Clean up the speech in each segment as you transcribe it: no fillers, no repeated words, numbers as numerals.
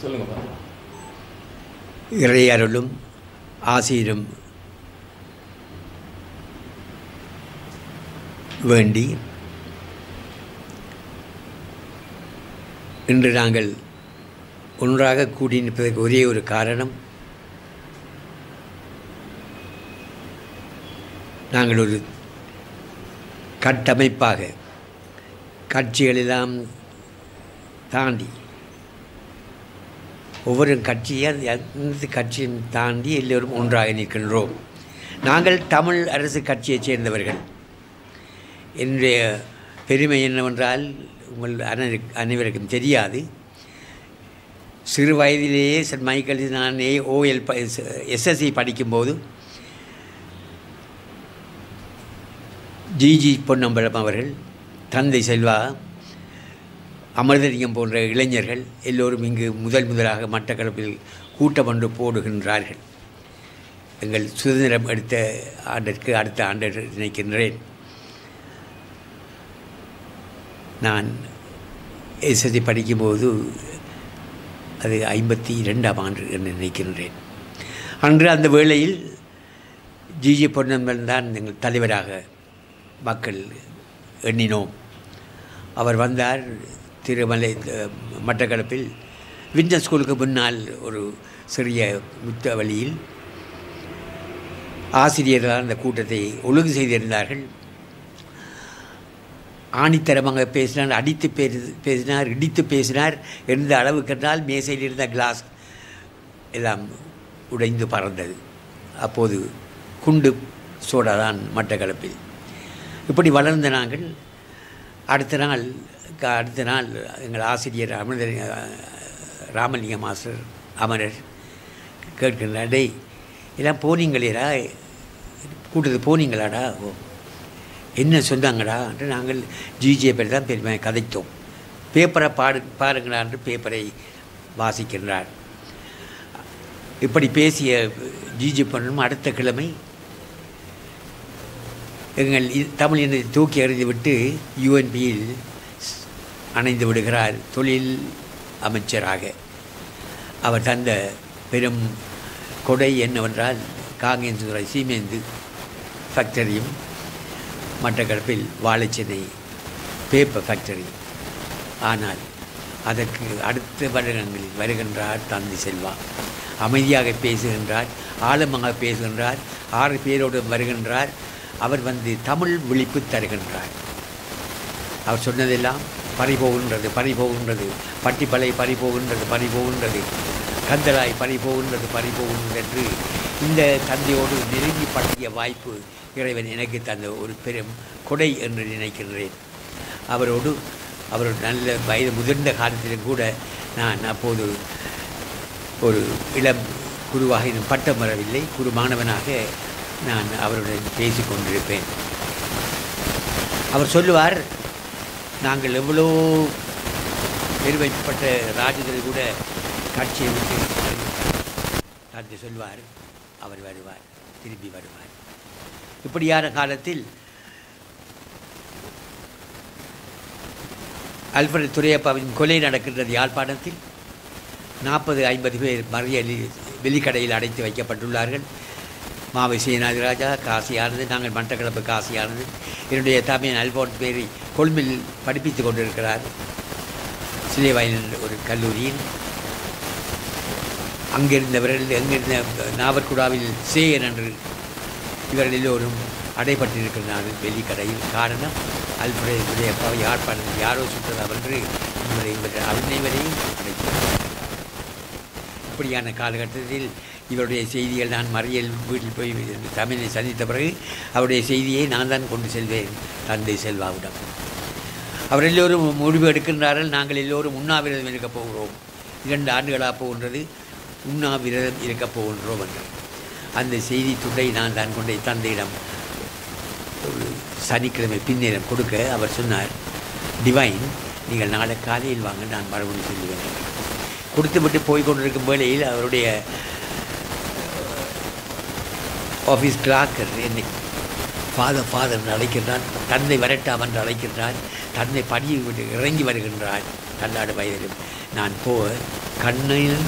சொல்லுங்கப்பா. இறையருளும் ஆசீரும் வேண்டி இன்று நாங்கள் ஒன்றாக கூடி நிற்பதற்கு ஒரே ஒரு காரணம், நாங்கள் ஒரு கட்டமைப்பாக கட்சிகளெல்லாம் தாண்டி ஒவ்வொரு கட்சியும் தாண்டி எல்லோரும் ஒன்றாக நிற்கின்றோம். நாங்கள் தமிழ் அரசு கட்சியைச் சேர்ந்தவர்கள். என்னுடைய பெருமை என்னவென்றால் உங்கள் அனைவருக்கும் தெரியாது. சிறு வயதிலேயே சென்ட் மைக்கேல்ஸ் நான் எஸ்எஸ்சி படிக்கும்போது ஜிஜி பொன்னம்பலம் அவர்கள், தந்தை செல்வா, அமிர்தலிங்கம் போன்ற இளைஞர்கள் எல்லோரும் இங்கு முதலாக மட்டக்களப்பில் கூட்டம் ஒன்று போடுகின்றார்கள். எங்கள் சுதந்திரம் எடுத்த ஆண்டிற்கு அடுத்த ஆண்டு நினைக்கின்றேன். நான் எஸ்எஸ்சி படிக்கும்போது அது 52ஆம் ஆண்டு என்று நினைக்கின்றேன். அன்று அந்த வேளையில் ஜிஜி பொன்னம்பலம் தான் எங்கள் தலைவராக மக்கள் எண்ணினோம். அவர் வந்தார். திருமலை மட்டக்களப்பில் வின்டர் ஸ்கூலுக்கு முன்னால் ஒரு சிறிய முத்த வழியில் ஆசிரியர்கள் அந்த கூட்டத்தை ஒழுங்கு செய்திருந்தார்கள். ஆணித்தரமாக பேசினார், அடித்து பேசினார், இடித்து பேசினார். எந்த அளவுக்கென்றால் மேசையில் இருந்த கிளாஸ் எல்லாம் உடைந்து பறந்தது. அப்போது குண்டு சோடா தான் மட்டக்களப்பில். இப்படி வளர்ந்த நாங்கள் அடுத்த நாள் எங்கள் ஆசிரியர் ராமலிங்க மாஸ்டர் அமரர் கேட்கின்றார், டேய் எல்லாம் போனீங்களேடா, கூட்டத்து போனீங்களாடா, ஓ என்ன சொன்னாங்கடா என்று நாங்கள் ஜிஜியை பற்றி தான் பெருமை கதைத்தோம். பேப்பரை பாருங்களா என்று பேப்பரை வாசிக்கின்றார். இப்படி பேசிய ஜிஜி பொன்னும் அடுத்த கிழமை எங்கள் தமிழ் இனத்தை தூக்கி எறிந்துவிட்டு யூஎன்பியில் அணைந்து விடுகிறார் தொழில் அமைச்சராக. அவர் தந்த பெரும் கொடை என்னவென்றால் காங்கேயன்துறை சீமேந்து ஃபேக்டரியும் மட்டக்களப்பில் வாழைச்சென்னை பேப்பர் ஃபேக்டரி. ஆனால் அதற்கு அடுத்த வருடங்களில் வருகின்றார் தந்தை செல்வா. அமைதியாக பேசுகின்றார், ஆழமாக பேசுகின்றார், 6 பேரோடு வருகின்றார். அவர் வந்து தமிழ் விழிப்பு தருகின்றார். அவர் சொன்னதெல்லாம் பறிபோகின்றது, பட்டிப்பளை பறிபோகின்றது, கந்தலாய் பறிபோகின்றது என்று இந்த தந்தையோடு நெருங்கி பற்றிய வாய்ப்பு இறைவன் எனக்கு தந்த ஒரு பெரும் கொடை என்று நினைக்கின்றேன். அவர் நல்ல வயது முதிர்ந்த காலத்திலும் கூட நான் அப்போது ஒரு இளம் குருவாக இன்னும் பட்டம் வரவில்லை, குரு மாணவனாக நான் அவருடன் பேசி கொண்டிருப்பேன். அவர் சொல்லுவார், நாங்கள் எவ்வளோ பெருமைப்பட்ட ராஜர்கள் கூட காட்சியை விட்டு தந்தை சொல்வார், அவர் வருவார், திரும்பி வருவார். இப்படியான காலத்தில் அல்ஃபிரட் துரையப்பாவின் கொலை நடக்கின்றது யாழ்ப்பாணத்தில். 40-50 பேர் மறியலில் வெளிக்கடையில் அடைத்து வைக்கப்பட்டுள்ளார்கள். மாவை சீனாதிராஜா, காசியானது, நாங்கள் மட்டக்களப்பு காசியானது, என்னுடைய தமையன் அல்போன் பேரை கொழும்பில் படிப்பித்து கொண்டிருக்கிறார் சிலைவாயில் ஒரு கல்லூரியில். அங்கிருந்தவர்கள் எங்கிருந்த நாவற்குடாவில் சேயன் என்று இவர்கள் எல்லோரும் அடைபட்டிருக்கிறார்கள் வெளிக்கடையில். காரணம் அல்ஃபிரட் துரையப்பாவை யாழ்ப்பாணத்தில் யாரோ சுற்றலாம் என்று அனைவரையும் அடைத்தார். இப்படியான காலகட்டத்தில் இவருடைய செய்திகள் நான் மறியல் வீட்டில் போய் தமிழை சந்தித்த பிறகு அவருடைய செய்தியை நான் தான் கொண்டு செல்வேன் தந்தை செல்வாவிடம். அவர் எல்லோரும் முடிவு எடுக்கின்றார்கள், நாங்கள் எல்லோரும் உண்ணாவிரதம் இருக்கப் போகிறோம், 2 ஆண்டுகளாக போகின்றது, உண்ணாவிரதம் இருக்கப் போகின்றோம் என்று. அந்த செய்தி துண்டை நான் தான் கொண்டே தந்தையிடம் ஒரு சனிக்கிழமை பின்னேரம் கொடுக்க அவர் சொன்னார், டிவைன் நீங்கள் நாளை காலையில் வாங்க, நான் மறுபடியும் சொல்லுவேன். கொடுத்துவிட்டு போய்கொண்டிருக்கும் வேளையில் அவருடைய ஆஃபீஸ் கிளாக்கர் என்னை ஃபாதர் என்று அழைக்கின்றான், தந்தை வரட்டாம் என்று அழைக்கின்றான். தந்தை படியை விட்டு இறங்கி வருகின்றான், தள்ளாடு வயதிலும். நான் கண்ணால்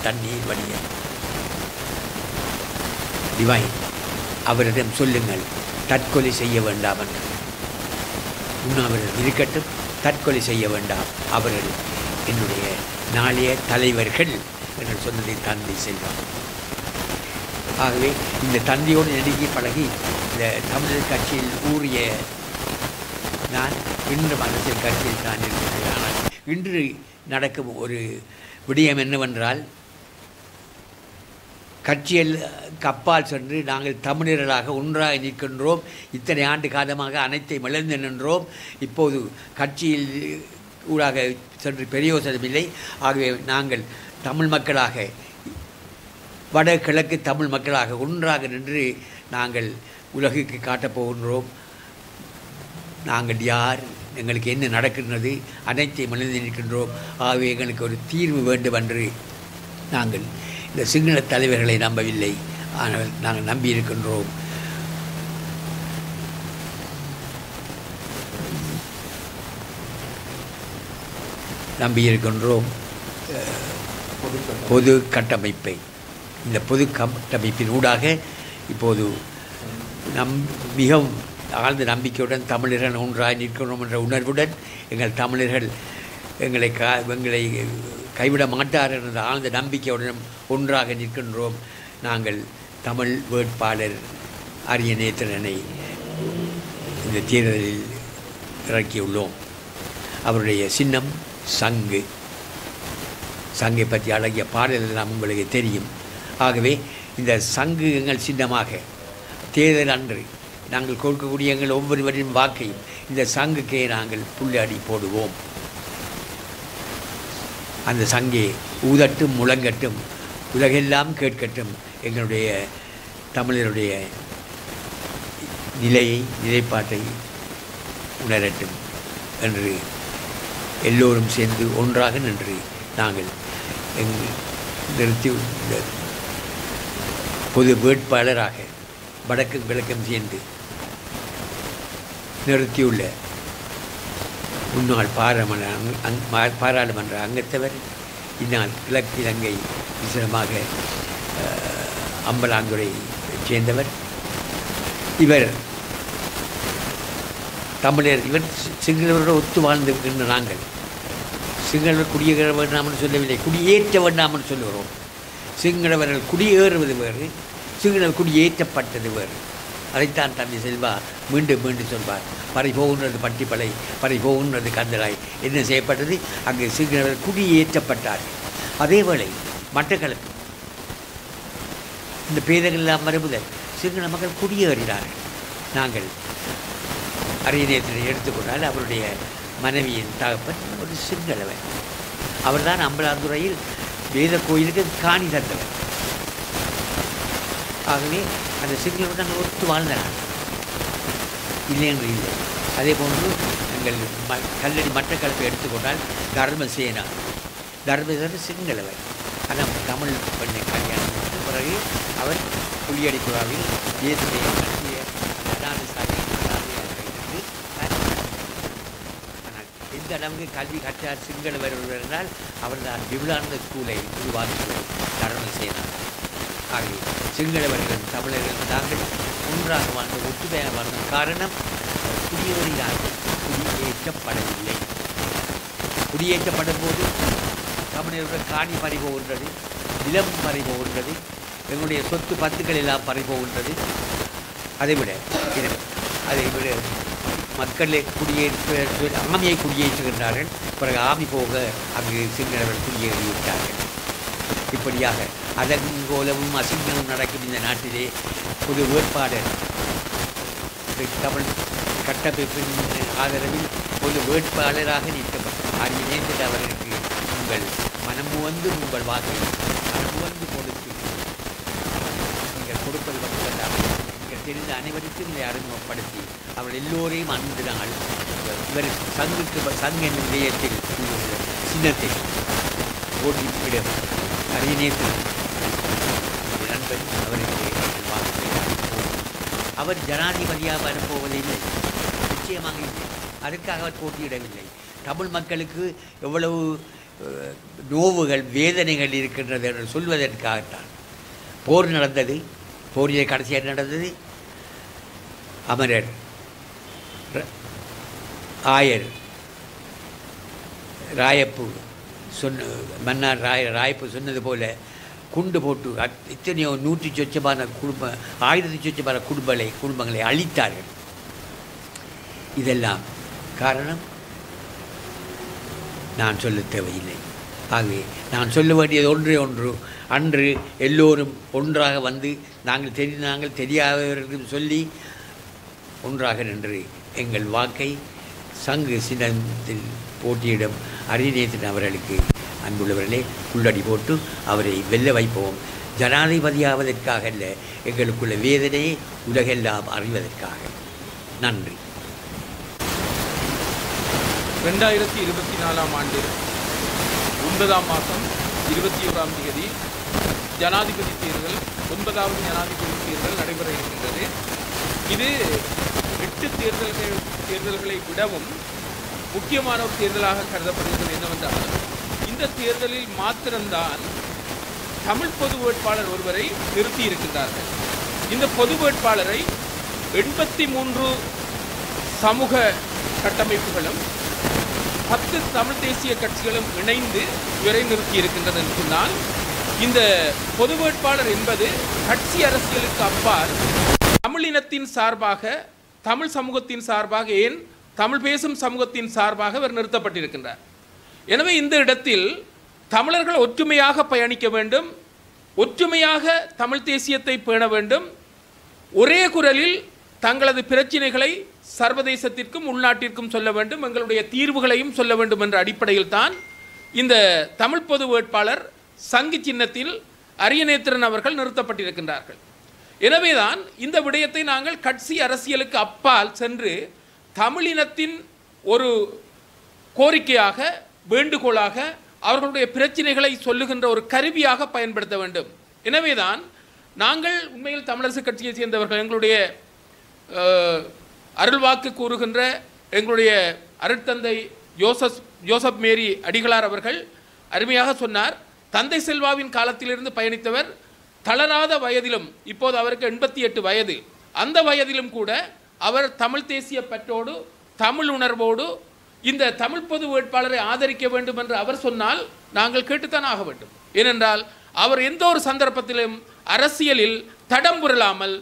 தண்ணீர் வடிய டிவைன் அவரிடம் சொல்லுங்கள், தற்கொலை செய்ய வேண்டாம் என்று. உண்ணாவிரதம் இருக்கட்டும், தற்கொலை செய்ய வேண்டாம், அவர்கள் என்னுடைய நாளைய தலைவர்கள் என்று சொன்னதை தந்தை செல்வார். ஆகவே இந்த தந்தையோடு நெருங்கி பழகி இந்த தமிழர் கட்சியில் ஊறிய நான் இன்று அரசியல் கட்சியில் தான் இருக்கிறேன். ஆனால் இன்று நடக்கும் ஒரு விடயம் என்னவென்றால், கட்சியில் கப்பால் சென்று நாங்கள் தமிழர்களாக ஒன்றாக நிற்கின்றோம், இத்தனை ஆண்டு காலமாக அனைத்தையும் இழந்து நின்றோம், இப்போது கட்சியில் ஊடாக சென்று பிரயோசனமில்லை. ஆகவே நாங்கள் தமிழ் மக்களாக, வடகிழக்கு தமிழ் மக்களாக ஒன்றாக நின்று நாங்கள் உலகுக்கு காட்டப் போகின்றோம். நாங்கள் யார், எங்களுக்கு என்ன நடக்கின்றது, அனைத்தையும் இழந்து நிற்கின்றோம். ஆகவே எங்களுக்கு ஒரு தீர்வு வேண்டும் என்று நாங்கள் இந்த சிங்கள தலைவர்களை நம்பவில்லை, ஆனால் நாங்கள் நம்பியிருக்கின்றோம். பொது கட்டமைப்பை. இந்த பொது கட்டமைப்பின் ஊடாக இப்போது மிகவும் ஆழ்ந்த நம்பிக்கையுடன் தமிழர்கள் ஒன்றாக நிற்கிறோம் என்ற உணர்வுடன் எங்கள் தமிழர்கள் எங்களை கைவிட மாட்டார் என்ற ஆழ்ந்த நம்பிக்கையுடன் ஒன்றாக நிற்கின்றோம். நாங்கள் தமிழ் வேட்பாளர் அரியநேத்திரனை இந்த தேர்தலில் இறக்கியுள்ளோம். அவருடைய சின்னம் சங்கு. சங்கை பற்றி அழகிய பாடல் எல்லாம் உங்களுக்கு தெரியும். ஆகவே இந்த சங்கு எங்கள் சின்னமாக தேர்தல் அன்று நாங்கள் கொடுக்கக்கூடிய எங்கள் ஒவ்வொருவரின் வாக்கையும் இந்த சங்குக்கே நாங்கள் புள்ளி போடுவோம். அந்த சங்கே ஊதட்டும், முழங்கட்டும், உலகெல்லாம் கேட்கட்டும், எங்களுடைய தமிழருடைய நிலைப்பாட்டை உணரட்டும் என்று எல்லோரும் சேர்ந்து ஒன்றாக நின்று நாங்கள் நிறுத்தி பொது வேட்பாளராக வடக்கும் கிழக்கும் சேர்ந்து நிறுத்தியுள்ள முன்னாள் பாராளுமன்ற அங்கத்தவர், இந்நாள் கிழக்கு இலங்கை விசேஷமாக அம்பலாந்துறை சேர்ந்தவர். இவர் தமிழர், இவர் சிங்களவரோடு ஒத்து வாழ்ந்திருக்கின்ற நாங்கள் சிங்களவர் குடியேற வேண்டாம்னு சொல்லவில்லை, குடியேற்ற வேண்டாம்னு சொல்லுகிறோம். சிங்களவர்கள் குடியேறுவது வேறு, சிங்களவர் குடியேற்றப்பட்டது வேறு. அதைத்தான் தந்தை செல்வா மீண்டும் மீண்டும் சொல்வார். பறி போகின்றது பட்டிப்பளை, பறி போகின்றது கந்தலாய். என்ன செய்யப்பட்டது? அங்கு சிங்களவர்கள் குடியேற்றப்பட்டார்கள். அதேவேளை மட்டக்களப்பு இந்த பேதங்கள் எல்லாம் மறுபுதல் சிங்கள மக்கள் குடியேறினார்கள். நாங்கள் அரியநேத்திரை எடுத்துக்கொண்டால் அவருடைய மனைவியின் தகப்பன் ஒரு சிங்களவன். அவர்தான் அம்பலாந்துறையில் வேத கோயிலுக்கு காணி தந்தவர். ஆகவே அந்த சிங்களவன் நாங்கள் ஒத்து வாழ்ந்தார்கள், இல்லை என்று இல்லை. அதே போன்று எங்கள் கல்லடி மட்டக்களப்பை எடுத்துக்கொண்டால் தர்மசேனா சிங்களவர். ஆனால் தமிழ் பெண்ணை கல்யாணம் பண்ண பிறகு அவர் புலியடிக்குழாவில் தேசிய நடத்திய அனாதசாலை இருந்து. ஆனால் எந்த அளவுக்கு கல்வி கற்றார் சிங்களவர் என்றால் அவர்தான் விபுலானந்த ஸ்கூலை உருவாக்கியவர் தர்மசேனா. ஆகவே சிங்களவர்கள் தமிழர்கள் நாங்கள் ஒன்றாக வாழ்ந்த, ஒற்றுமையாக வாழ்ந்த காரணம் குடியேறினார்கள், குடியேற்றப்படவில்லை. குடியேற்றப்படும் போது தமிழர்களுடன் காணி பறிபோகின்றது, நிலம் பறிபோகின்றது, எங்களுடைய சொத்து பத்துக்கள் எல்லாம் பறிபோகின்றது. அதைவிட மக்களை ஆமியை குடியேற்றுகின்றார்கள். பிறகு ஆமி போக அங்கு சிங்களவர்கள் குடியேறிவிட்டார்கள். இப்படியாக அதங்கோலமும் அசிங்கமும் நடக்கும் இந்த நாட்டிலே பொது வேட்பாளர் தமிழ் கட்டமைப்பின் ஆதரவில் பொது வேட்பாளராக நீக்கப்பட்டார். அரியநேத்திர அவர்களுக்கு உங்கள் மனமுவந்து உங்கள் வாக்கை மனமுவந்து கொடுத்து நீங்கள் கொடுப்பது மட்டுமல்லாமல் நீங்கள் தெரிந்த அனைவருக்கும் இதை அறிமுகப்படுத்தி அவர்கள் எல்லோரையும் அன்று நாள் இவர் சங்கு என்னும் விடயத்தில் சின்னத்தை போட்டியிடம் அரியநேத்திரன் நண்பன் அவருக்கு வாக்கு. அவர் ஜனாதிபதியாக வரப்போவதில்லை, நிச்சயமாக இல்லை. அதுக்காக அவர் போட்டியிடவில்லை. தமிழ் மக்களுக்கு எவ்வளவு நோவுகள் வேதனைகள் இருக்கின்றது என்று சொல்வதற்காகத்தான் போர் நடந்தது. போரிலே கடைசியாக நடந்தது அமரர் ஆயர் ராயப்பு மன்னார் ராயப்பு சொன்னது போல குண்டு போட்டு இத்தனையோ 100 சொச்சமான குடும்ப 1000 சொச்சமான குடும்பங்களை அழித்தார்கள். இதெல்லாம் காரணம் நான் சொல்ல தேவையில்லை. ஆகவே நான் சொல்ல வேண்டியது ஒன்று அன்று எல்லோரும் ஒன்றாக வந்து நாங்கள் தெரியாதவர்களும் சொல்லி ஒன்றாக நின்று எங்கள் வாக்கை சங்கு சின்னத்தில் போட்டியிடும் அரியநேசன் அவர்களுக்கு அன்புள்ளவர்களே உள்ளடி போட்டு அவரை வெல்ல வைப்போம். ஜனாதிபதியாவதற்காக அல்ல, எங்களுக்குள்ள வேதனையை உலகெல்லாம் அறிவதற்காக. நன்றி. 2024 ஆண்டு 9ஆம் மாதம் 21ஆம் தேதி ஜனாதிபதி தேர்தல் 9வது ஜனாதிபதி தேர்தல் நடைபெற இருக்கின்றது. இது 8 தேர்தல்களை விடவும் முக்கியமான ஒரு தேர்தலாக கருதப்படுகிறது. என்னவென்றால் இந்த தேர்தலில் மாத்திரம்தான் தமிழ் பொது வேட்பாளர் ஒருவரை நிறுத்தி இருக்கின்றார்கள். இந்த பொது வேட்பாளரை 83 சமூக கட்டமைப்புகளும் 10 தமிழ் தேசிய கட்சிகளும் இணைந்து இவரை நிறுத்தி இருக்கின்றன என்று சொன்னால், இந்த பொது வேட்பாளர் என்பது கட்சி அரசியலுக்கு அப்பால் தமிழினத்தின் சார்பாக, தமிழ் சமூகத்தின் சார்பாக, ஏன் தமிழ் பேசும் சமூகத்தின் சார்பாக இவர் நிறுத்தப்பட்டிருக்கின்றார். எனவே இந்த இடத்தில் தமிழர்கள் ஒற்றுமையாக பயணிக்க வேண்டும், ஒற்றுமையாக தமிழ் தேசியத்தை பேண வேண்டும், ஒரே குரலில் தங்களது பிரச்சினைகளை சர்வதேசத்திற்கும் உள்நாட்டிற்கும் சொல்ல வேண்டும், எங்களுடைய தீர்வுகளையும் சொல்ல வேண்டும் என்ற அடிப்படையில் தான் இந்த தமிழ் பொது வேட்பாளர் சங்கு சின்னத்தில் அரியநேத்திரன் அவர்கள் நிறுத்தப்பட்டிருக்கின்றார்கள். எனவேதான் இந்த விடயத்தை நாங்கள் கட்சி அரசியலுக்கு அப்பால் சென்று தமிழினத்தின் ஒரு கோரிக்கையாக, வேண்டுகோளாக, அவர்களுடைய பிரச்சினைகளை சொல்லுகின்ற ஒரு கருவியாக பயன்படுத்த வேண்டும். எனவேதான் நாங்கள் உண்மையில் தமிழரசு கட்சியை சேர்ந்தவர்கள், எங்களுடைய அருள்வாக்கு கூறுகின்ற எங்களுடைய அருட்தந்தை ஜோசப் மேரி அடிகளார் அவர்கள் அருமையாக சொன்னார். தந்தை செல்வாவின் காலத்திலிருந்து பயணித்தவர், தளராத வயதிலும், இப்போது அவருக்கு 88 வயது, அந்த வயதிலும் கூட அவர் தமிழ் தேசிய பற்றோடு, தமிழ் உணர்வோடு இந்த தமிழ் பொது வேட்பாளரை ஆதரிக்க வேண்டும் என்று அவர் சொன்னால் நாங்கள் கேட்டுத்தான் ஆக வேண்டும். ஏனென்றால் அவர் எந்த ஒரு சந்தர்ப்பத்திலும் அரசியலில் தடம் புரளாமல்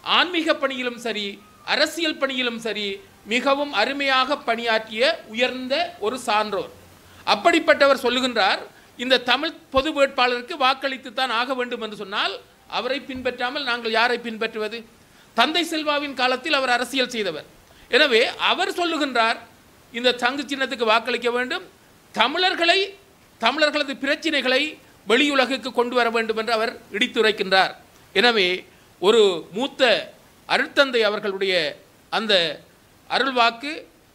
ஆன்மீக பணியிலும் சரி, அரசியல் பணியிலும் சரி மிகவும் அருமையாக பணியாற்றிய உயர்ந்த ஒரு சான்றோர். அப்படிப்பட்டவர் சொல்லுகின்றார், இந்த தமிழ் பொது வேட்பாளருக்கு வாக்களித்து தான் ஆக வேண்டும் என்று சொன்னால் அவரை பின்பற்றாமல் நாங்கள் யாரை பின்பற்றுவது? தந்தை செல்வாவின் காலத்தில் அவர் அரசியல் செய்தவர். எனவே அவர் சொல்லுகின்றார், இந்த சங்கு சின்னத்துக்கு வாக்களிக்க வேண்டும், தமிழர்களது பிரச்சினைகளை வெளியுலகுக்கு கொண்டு வர வேண்டும் என்று அவர் இடித்துரைக்கின்றார். எனவே ஒரு மூத்த அருட்தந்தை அவர்களுடைய அந்த அருள்வாக்கு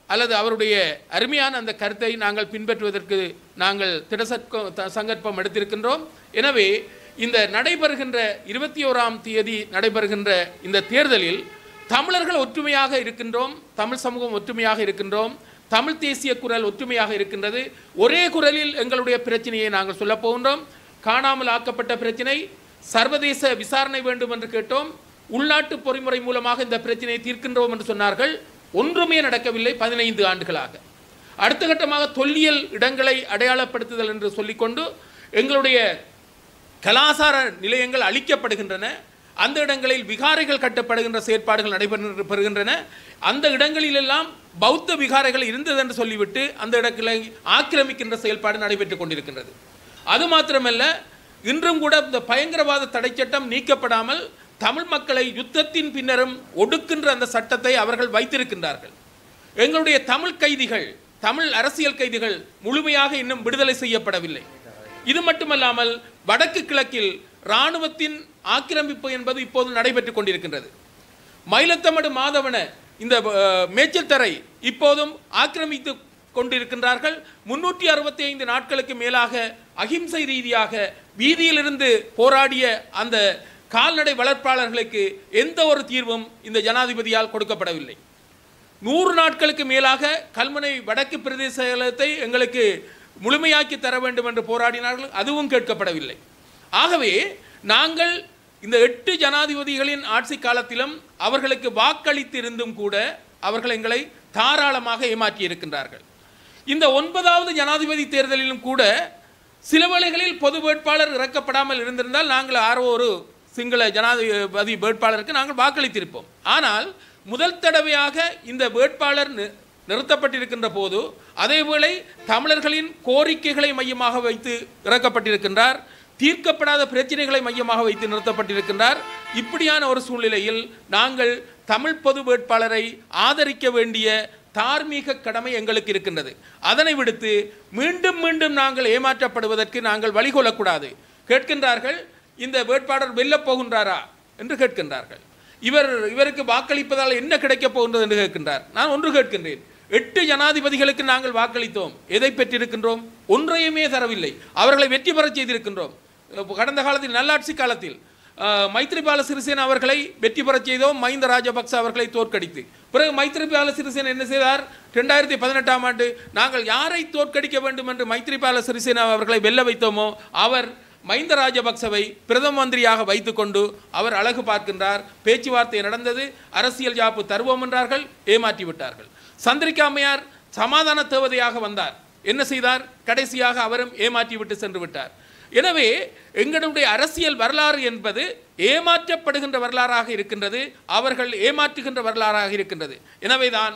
அல்லது அவருடைய அருமையான அந்த கருத்தை நாங்கள் பின்பற்றுவதற்கு நாங்கள் சங்கற்பம் எடுத்திருக்கின்றோம். எனவே இந்த நடைபெறுகின்ற 21ஆம் தேதி நடைபெறுகின்ற இந்த தேர்தலில் தமிழர்கள் ஒற்றுமையாக இருக்கின்றோம், தமிழ் சமூகம் ஒற்றுமையாக இருக்கின்றோம், தமிழ் தேசிய குரல் ஒற்றுமையாக இருக்கின்றது. ஒரே குரலில் எங்களுடைய பிரச்சனையை நாங்கள் சொல்ல போகின்றோம். காணாமல் ஆக்கப்பட்ட பிரச்சனை சர்வதேச விசாரணை வேண்டும் என்று கேட்டோம். உள்நாட்டு பொறிமுறை மூலமாக இந்த பிரச்சனையை தீர்க்கின்றோம் என்று சொன்னார்கள். ஒன்றுமே நடக்கவில்லை 15 ஆண்டுகளாக. அடுத்த கட்டமாக தொல்லியல் இடங்களை அடையாளப்படுத்துதல் என்று சொல்லிக்கொண்டு எங்களுடைய கலாசார நிலையங்கள் அழிக்கப்படுகின்றன, அந்த இடங்களில் விகாரைகள் கட்டப்படுகின்ற செயற்பாடுகள் நடைபெறுகின்றன. அந்த இடங்களிலெல்லாம் பௌத்த விகாரைகள் இருந்தது என்று சொல்லிவிட்டு அந்த இடங்களை ஆக்கிரமிக்கின்ற செயல்பாடு நடைபெற்றுக் கொண்டிருக்கின்றது. அது மாத்திரமல்ல, இன்றும் கூட இந்த பயங்கரவாத தடை சட்டம் நீக்கப்படாமல் தமிழ் மக்களை யுத்தத்தின் பின்னரும் ஒடுக்கின்ற அந்த சட்டத்தை அவர்கள் வைத்திருக்கின்றார்கள். எங்களுடைய தமிழ் கைதிகள், தமிழ் அரசியல் கைதிகள் முழுமையாக இன்னும் விடுதலை செய்யப்படவில்லை. இது மட்டுமல்லாமல் வடக்கு கிழக்கில் இராணுவத்தின் ஆக்கிரமிப்பு என்பது இப்போது நடைபெற்றுக் கொண்டிருக்கின்றது. மயிலத்தமடு மாதவன இந்த மேய்ச்சல் தரை இப்போதும் ஆக்கிரமித்து கொண்டிருக்கின்றார்கள். 365 நாட்களுக்கு மேலாக அகிம்சை ரீதியாக வீதியிலிருந்து போராடிய அந்த கால்நடை வளர்ப்பாளர்களுக்கு எந்த ஒரு தீர்வும் இந்த ஜனாதிபதியால் கொடுக்கப்படவில்லை. 100 நாட்களுக்கு மேலாக கல்முனை வடக்கு பிரதேசத்தை எங்களுக்கு முழுமையாக்கி தர வேண்டும் என்று போராடினார்கள், அதுவும் கேட்கப்படவில்லை. ஆகவே நாங்கள் இந்த 8 ஜனாதிபதிகளின் ஆட்சி காலத்திலும் அவர்களுக்கு வாக்களித்திருந்தும் கூட அவர்கள் எங்களை தாராளமாக ஏமாற்றி இருக்கின்றார்கள். இந்த 9வது ஜனாதிபதி தேர்தலிலும் கூட சில வேளைகளில் பொது வேட்பாளர் இறக்கப்படாமல் இருந்திருந்தால் நாங்கள் ஆரோ ஒரு சிங்கள ஜனாதிபதி வேட்பாளருக்கு நாங்கள் வாக்களித்திருப்போம். ஆனால் முதல் தடவையாக இந்த வேட்பாளர் நிறுத்தப்பட்டிருக்கின்ற போது அதேவேளை தமிழர்களின் கோரிக்கைகளை மையமாக வைத்து இறக்கப்பட்டிருக்கின்றார், தீர்க்கப்படாத பிரச்சனைகளை மையமாக வைத்து நிறுத்தப்பட்டிருக்கின்றார். இப்படியான ஒரு சூழ்நிலையில் நாங்கள் தமிழ் பொது வேட்பாளரை ஆதரிக்க வேண்டிய தார்மீக கடமை எங்களுக்கு இருக்கின்றது. அதனை விடுத்து மீண்டும் மீண்டும் நாங்கள் ஏமாற்றப்படுவதற்கு நாங்கள் வழிகொள்ளக்கூடாது. கேட்கின்றார்கள், இந்த வேட்பாளர் வெல்லப் போகின்றாரா என்று கேட்கின்றார்கள். இவருக்கு வாக்களிப்பதால் என்ன கிடைக்கப் போகின்றது என்று கேட்கின்றார். நான் ஒன்று கேட்கின்றேன், 8 ஜனாதிபதிகளுக்கு நாங்கள் வாக்களித்தோம், எதை பெற்றிருக்கின்றோம்? ஒன்றையுமே தரவில்லை. அவர்களை வெற்றி பெறச் செய்திருக்கின்றோம். கடந்த காலத்தில் நல்லாட்சி காலத்தில் மைத்ரிபால சிறிசேன அவர்களை வெற்றி பெறச் செய்தோம், மஹிந்த ராஜபக்ச அவர்களை தோற்கடித்து. பிறகு மைத்ரிபால சிறிசேன என்ன செய்தார்? 2018ஆம் ஆண்டு நாங்கள் யாரை தோற்கடிக்க வேண்டும் என்று மைத்ரிபால சிறிசேன அவர்களை வெல்ல வைத்தோமோ அவர் மஹிந்த ராஜபக்சவை பிரதம மந்திரியாக வைத்துக்கொண்டு அவர் அழகு பார்க்கின்றார். பேச்சுவார்த்தை நடந்தது, அரசியல் ஜாப்பு தருவோம் என்றார்கள், ஏமாற்றி விட்டார்கள். சந்திரிகா அம்மையார் சமாதான தேவதையாக வந்தார், என்ன செய்தார்? கடைசியாக அவரும் ஏமாற்றி விட்டு சென்று விட்டார். எனவே எங்களுடைய அரசியல் வரலாறு என்பது ஏமாற்றப்படுகின்ற வரலாறாக இருக்கின்றது, அவர்கள் ஏமாற்றுகின்ற வரலாறாக இருக்கின்றது. எனவே தான்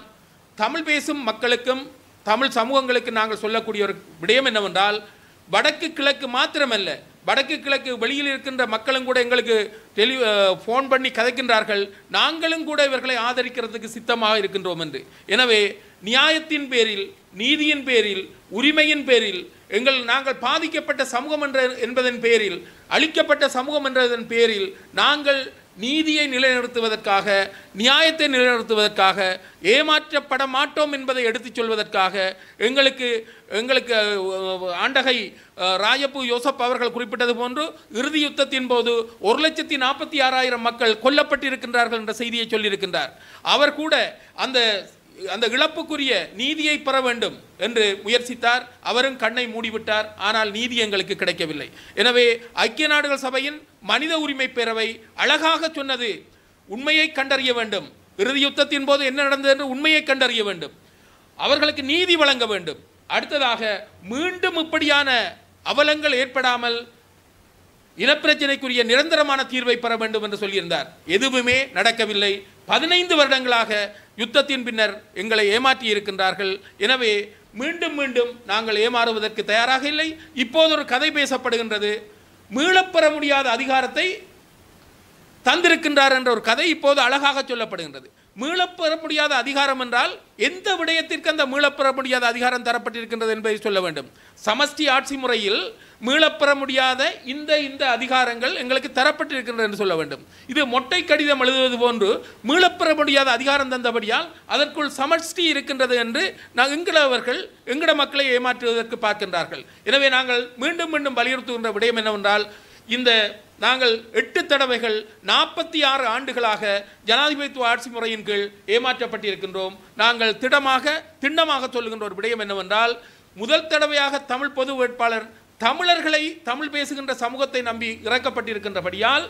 தமிழ் பேசும் மக்களுக்கும் தமிழ் சமூகங்களுக்கு நாங்கள் சொல்லக்கூடிய ஒரு விடயம் என்னவென்றால், வடக்கு கிழக்கு மாத்திரமல்ல, வடக்கு கிழக்கு வெளியில் இருக்கின்ற மக்களும் கூட எங்களுக்கு ஃபோன் பண்ணி கதைக்கின்றார்கள், நாங்களும் கூட இவர்களை ஆதரிக்கிறதுக்கு சித்தமாக இருக்கின்றோம் என்று. எனவே நியாயத்தின் பேரில், நீதியின் பேரில், உரிமையின் பேரில், நாங்கள் பாதிக்கப்பட்ட சமூகம் என்பதன் பேரில், அழிக்கப்பட்ட சமூகம் என்றதன் பேரில் நாங்கள் நீதியை நிலைநிறுத்துவதற்காக, நியாயத்தை நிலைநிறுத்துவதற்காக, ஏமாற்றப்பட மாட்டோம் என்பதை எடுத்துச் சொல்வதற்காக எங்களுக்கு ஆண்டகை ராயப்பு யோசப் அவர்கள் குறிப்பிட்டது போன்று இறுதி யுத்தத்தின் போது 1,46,000 மக்கள் கொல்லப்பட்டிருக்கின்றார்கள் என்ற செய்தியை சொல்லியிருக்கின்றார். அவர் கூட அந்த இழப்புக்குரிய நீதியை பெற வேண்டும் என்று முயற்சித்தார், அவரும் கண்ணை மூடிவிட்டார். ஆனால் நீதி எங்களுக்கு கிடைக்கவில்லை. எனவே ஐக்கிய நாடுகள் சபையின் மனித உரிமை பேரவை அழகாக சொன்னது, உண்மையை கண்டறிய வேண்டும், இறுதி யுத்தத்தின் போது என்ன நடந்தது என்று உண்மையை கண்டறிய வேண்டும், அவர்களுக்கு நீதி வழங்க வேண்டும். அடுத்ததாக மீண்டும் இப்படியான அவலங்கள் ஏற்படாமல் இனப்பிரச்சனைக்குரிய நிரந்தரமான தீர்வை பெற வேண்டும் என்று சொல்லியிருந்தார். எதுவுமே நடக்கவில்லை. 15 வருடங்களாக யுத்தத்தின் பின்னர் எங்களை ஏமாற்றி இருக்கின்றார்கள். எனவே மீண்டும் மீண்டும் நாங்கள் ஏமாறுவதற்கு தயாராக இல்லை. இப்போது ஒரு கதை பேசப்படுகின்றது, மீளப்பெற முடியாத அதிகாரத்தை தந்திருக்கின்றார் என்ற ஒரு கதை இப்போது அழகாக சொல்லப்படுகின்றது. மீளப்பெற முடியாத அதிகாரம் என்றால் எந்த விடயத்திற்கு அந்த மீளப்பெற முடியாத அதிகாரம் தரப்பட்டிருக்கின்றது என்பதை சொல்ல வேண்டும். சமஷ்டி ஆட்சி முறையில் மீளப்பெற முடியாத இந்த அதிகாரங்கள் எங்களுக்கு தரப்பட்டிருக்கின்றது என்று சொல்ல வேண்டும். இது மொட்டை கடிதம் எழுதுவது போன்று மீளப்பெற முடியாத அதிகாரம் தந்தபடியால் அதற்குள் சமஷ்டி இருக்கின்றது என்று எங்கள மக்களை ஏமாற்றுவதற்கு பார்க்கின்றார்கள். எனவே நாங்கள் மீண்டும் மீண்டும் வலியுறுத்துகின்ற விடயம் என்னவென்றால், நாங்கள் 8 தடவைகள் 46 ஆண்டுகளாக ஜனாதிபதித்துவ ஆட்சி முறையின் கீழ் ஏமாற்றப்பட்டிருக்கின்றோம். நாங்கள் திண்ணமாக சொல்லுகின்ற ஒரு விடயம் என்னவென்றால், முதல் தடவையாக தமிழ் பொது வேட்பாளர் தமிழர்களை, தமிழ் பேசுகின்ற சமூகத்தை நம்பி இறக்கப்பட்டிருக்கின்றபடியால்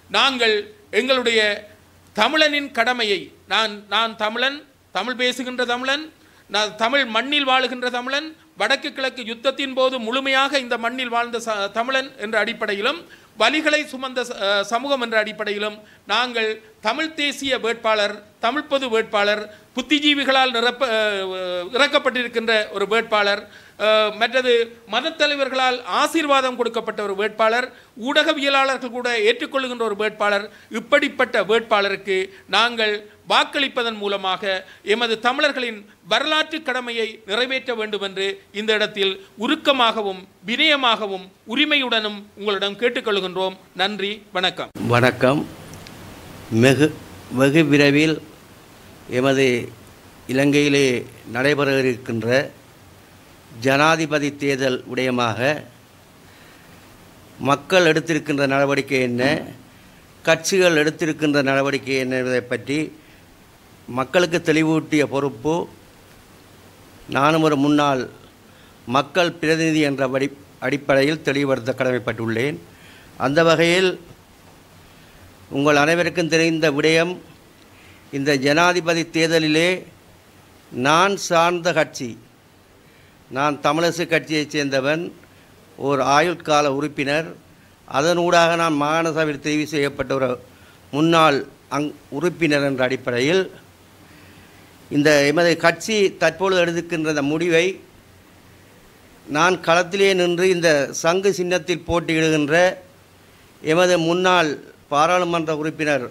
நாங்கள் எங்களுடைய தமிழனின் கடமையை, நான் தமிழன், தமிழ் பேசுகின்ற தமிழன், நான் தமிழ் மண்ணில் வாழுகின்ற தமிழன், வடக்கு கிழக்கு யுத்தத்தின் போது முழுமையாக இந்த மண்ணில் வாழ்ந்த தமிழன் என்ற அடிப்படையிலும், வலிகளை சுமந்த சமூகம் என்ற அடிப்படையிலும் நாங்கள் தமிழ் தேசிய வேட்பாளர், தமிழ் பொது வேட்பாளர், புத்திஜீவிகளால் இறக்கப்பட்டிருக்கின்ற ஒரு வேட்பாளர், மற்றது மதத் தலைவர்களால் ஆசீர்வாதம் கொடுக்கப்பட்ட ஒரு வேட்பாளர், ஊடகவியலாளர்கள் கூட ஏற்றுக்கொள்ளுகின்ற ஒரு வேட்பாளர், இப்படிப்பட்ட வேட்பாளருக்கு நாங்கள் வாக்களிப்பதன் மூலமாக எமது தமிழர்களின் வரலாற்று கடமையை நிறைவேற்ற வேண்டும் என்று இந்த இடத்தில் உருக்கமாகவும் வினயமாகவும் உரிமையுடனும் உங்களிடம் கேட்டுக்கொள்கின்றோம். நன்றி, வணக்கம். வணக்கம். வெகு விரைவில் எமது இலங்கையிலே நடைபெற இருக்கின்ற ஜனாதிபதி தேர்தல் விடயமாக மக்கள் எடுத்திருக்கின்ற நடவடிக்கை என்ன, கட்சிகள் எடுத்திருக்கின்ற நடவடிக்கை என்ன என்பதை பற்றி மக்களுக்கு தெளிவூட்டிய பொறுப்பு நானும் ஒரு முன்னாள் மக்கள் பிரதிநிதி என்ற அடிப்படையில் தெளிவுபடுத்த கடமைப்பட்டுள்ளேன். அந்த வகையில் உங்கள் அனைவருக்கும் தெரிந்த விடயம், இந்த ஜனாதிபதி தேர்தலிலே நான் சார்ந்த கட்சி, நான் தமிழரசு கட்சியைச் சேர்ந்தவன், ஓர் ஆயுட்கால உறுப்பினர், அதனூடாக நான் மாகாண சபையில் தெரிவு செய்யப்பட்ட ஒரு முன்னாள் உறுப்பினர் என்ற அடிப்படையில் இந்த எமது கட்சி தற்பொழுது எடுக்கின்ற இந்த முடிவை நான் களத்திலே நின்று இந்த சங்கு சின்னத்தில் போட்டியிடுகின்ற எமது முன்னாள் பாராளுமன்ற உறுப்பினர்